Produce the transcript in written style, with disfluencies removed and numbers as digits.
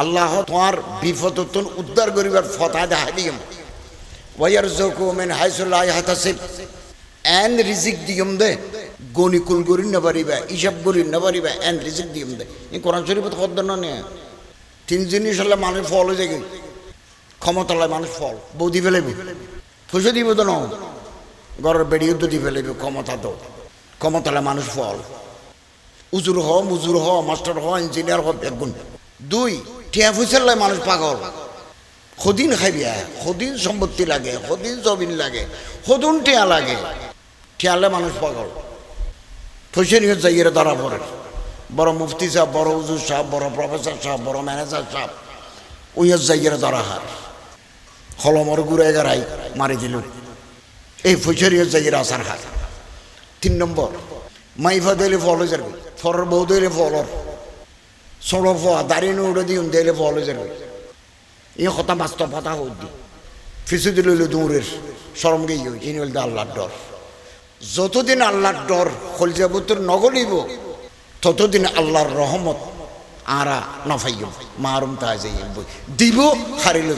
আল্লাহ তোমার বিপদ উদ্ধার করিবার ফতা দেখা দিম ওয়ারযুকু মিন হাইসু লা ইয়াহতাসিব এন রিজিক দিম দে গনিকুল করি না পারিবা হিসাব করি না পারিবা এন রিজিক দিম দে এই কোরআন শরীফত কদ্দ না নে তিন জিনিস হলে মানুষ ফল হয়ে যায় ক্ষমতালায় মানুষ ফল বৌদি ফেলেব পয়সা দিব তো ন ঘরের বেড়িও তো দিয়ে ফেলেবে ক্ষমতা তো ক্ষমতালায় মানুষ ফল উজুর হ মুজুর হ মাস্টার হ ইঞ্জিনিয়ার হ বেগুন দুই টিয়া ফুসাল্লায় মানুষ পাগল সদিন খাইবিয়া সদিন সম্পত্তি লাগে সদিন জমিন লাগে সদুন টিয়া লাগে টিয়ালে মানুষ পাগল পয়সা নিয়ে যাইয়ে ধরা পড়ে বড় মুফতি সাহেব বড় হুজুর সাহেব বড় প্রফেসর সাহেব বড় ম্যানেজার সাহেব ওইয়ার যাইয়ে ধরা হার হলমর গুড়ে এগারাই মারি দিল এই পয়সা নিয়ে যাইয়ে আসার হার তিন নম্বর মাইফা দিলে ফল হয়ে যাবে ফরের বউ দিলে ফলর ছোড়ো ফোয়া দাঁড়িয়ে উড়ে দিন দিলে ফল হয়ে যাবে এই কথা বাস্তব কথা হই দি ফিসু দিল দূরের সরম গেই ইনি বলতে আল্লাহর ডর যতদিন আল্লাহর ডর খলজাবুতর নগলিব ততদিন আল্লাহর রহমত আরা নফাইব মারুম তা যাই দিব হারিল